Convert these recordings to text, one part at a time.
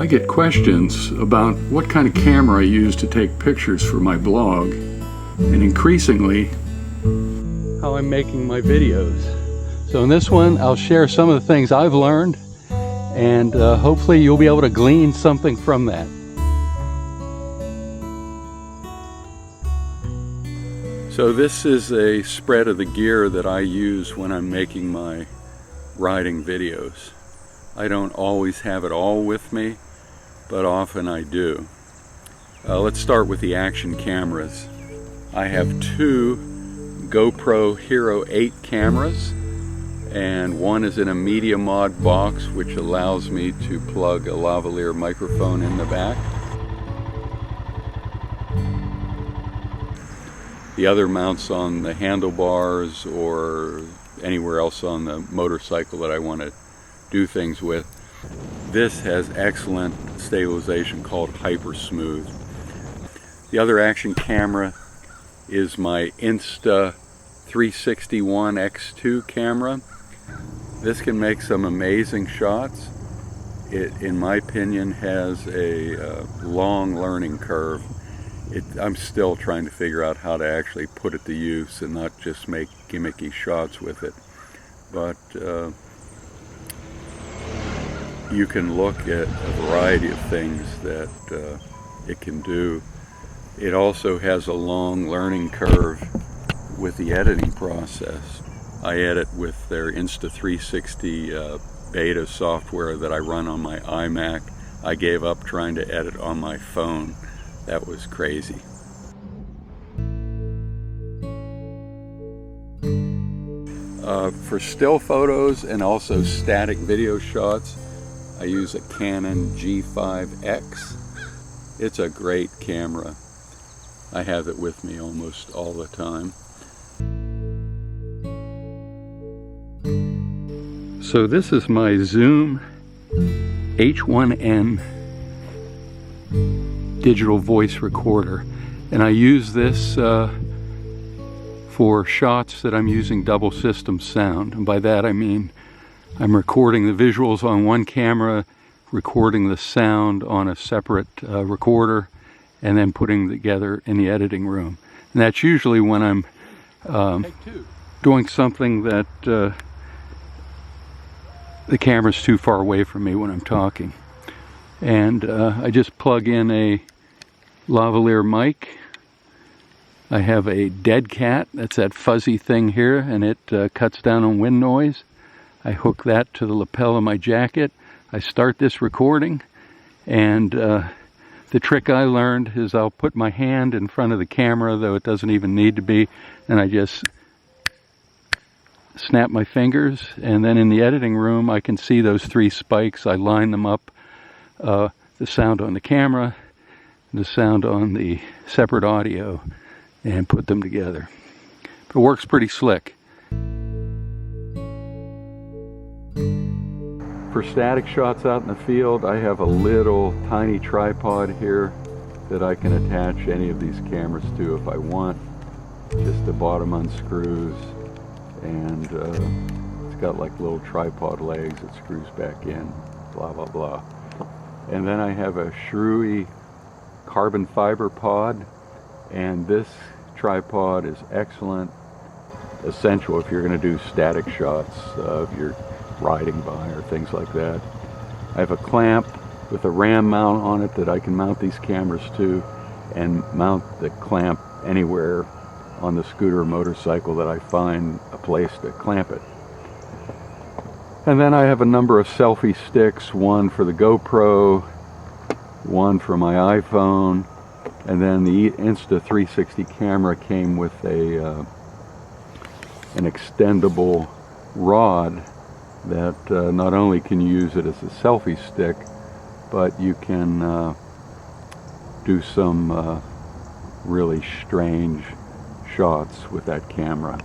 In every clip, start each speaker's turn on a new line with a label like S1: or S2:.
S1: I get questions about what kind of camera I use to take pictures for my blog, and increasingly how I'm making my videos. So in this one I'll share some of the things I've learned, and hopefully you'll be able to glean something from that. So this is a spread of the gear that I use when I'm making my riding videos. I don't always have it all with me, but often I do. Let's start with the action cameras. I have two GoPro Hero 8 cameras, and one is in a media mod box which allows me to plug a lavalier microphone in the back. The other mounts on the handlebars or anywhere else on the motorcycle that I want to do things with. This has excellent stabilization called Hyper Smooth. The other action camera is my Insta360 X2 camera. This can make some amazing shots. It, in my opinion, has a long learning curve. I'm still trying to figure out how to actually put it to use and not just make gimmicky shots with it. But you can look at a variety of things that it can do. It also has a long learning curve with the editing process. I edit with their Insta360 beta software that I run on my iMac. I gave up trying to edit on my phone. That was crazy. For still photos and also static video shots, I use a Canon G5X. It's a great camera. I have it with me almost all the time. So this is my Zoom H1N digital voice recorder, and I use this for shots that I'm using double system sound, and by that I mean I'm recording the visuals on one camera, recording the sound on a separate recorder, and then putting them together in the editing room. And that's usually when I'm doing something that the camera's too far away from me when I'm talking. And I just plug in a lavalier mic. I have a dead cat, that's that fuzzy thing here, and it cuts down on wind noise. I hook that to the lapel of my jacket. I start this recording, and the trick I learned is I'll put my hand in front of the camera, though it doesn't even need to be, and I just snap my fingers, and then in the editing room I can see those three spikes. I line them up, the sound on the camera, the sound on the separate audio, and put them together. It works pretty slick. For static shots out in the field, I have a little tiny tripod here that I can attach any of these cameras to if I want. Just the bottom unscrews, and it's got like little tripod legs that screws back in, blah blah blah. And then I have a Shrui carbon fiber pod, and this tripod is excellent, essential if you're going to do static shots if you're riding by or things like that. I have a clamp with a ram mount on it that I can mount these cameras to, and mount the clamp anywhere on the scooter or motorcycle that I find a place to clamp it. And then I have a number of selfie sticks, one for the GoPro, one for my iPhone, and then the Insta360 camera came with an extendable rod that not only can you use it as a selfie stick, but you can do some really strange shots with that camera.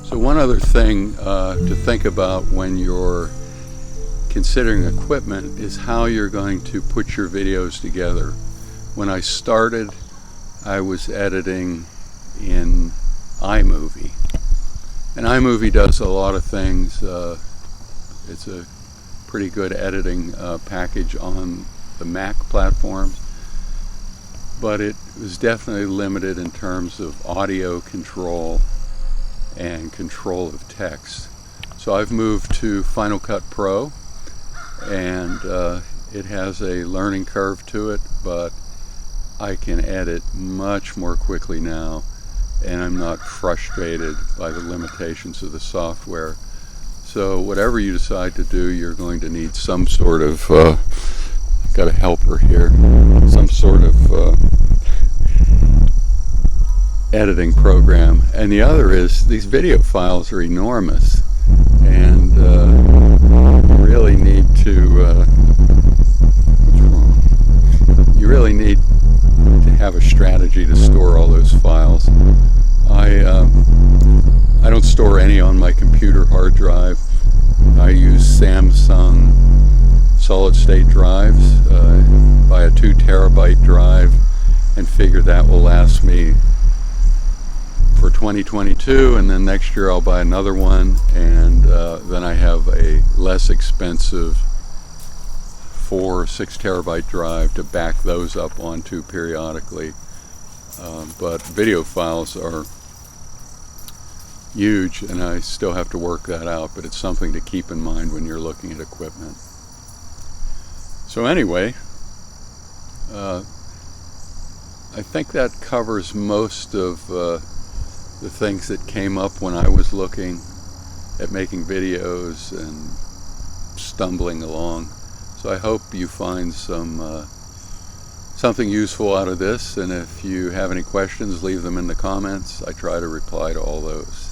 S1: So one other thing to think about when you're considering equipment is how you're going to put your videos together. When I started, I was editing in iMovie, And iMovie does a lot of things. It's a pretty good editing package on the Mac platforms, but it was definitely limited in terms of audio control and control of text. So I've moved to Final Cut Pro, and it has a learning curve to it, but I can edit much more quickly now, and I'm not frustrated by the limitations of the software. So whatever you decide to do, you're going to need some sort of, got a helper here, some sort of editing program. And the other is, these video files are enormous, and you really need to, what's wrong? You really need to have a strategy to store all those files. I don't store any on my computer hard drive. I use Samsung solid state drives. Buy a 2 terabyte drive and figure that will last me for 2022, and then next year I'll buy another one, and then I have a less expensive 4 or 6 terabyte drive to back those up onto periodically. But video files are huge, and I still have to work that out, but it's something to keep in mind when you're looking at equipment. So anyway, I think that covers most of the things that came up when I was looking at making videos and stumbling along. So I hope you find something useful out of this, and if you have any questions, leave them in the comments. I try to reply to all those.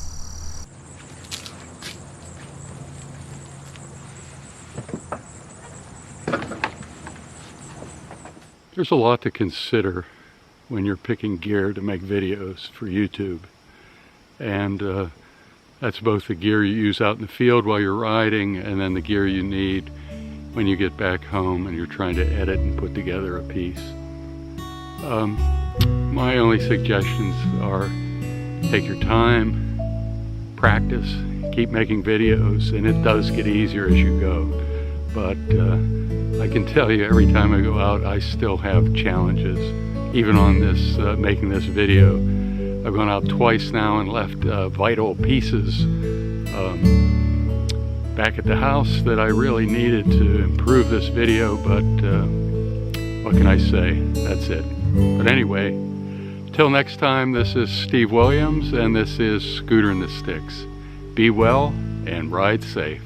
S1: There's a lot to consider when you're picking gear to make videos for YouTube. And that's both the gear you use out in the field while you're riding, and then the gear you need when you get back home and you're trying to edit and put together a piece. My only suggestions are take your time, practice, keep making videos, and it does get easier as you go. But I can tell you, every time I go out, I still have challenges. Even on this, making this video, I've gone out twice now and left vital pieces back at the house that I really needed to improve this video, but what can I say? That's it. But anyway, till next time, this is Steve Williams, and this is Scooter and the Sticks. Be well and ride safe.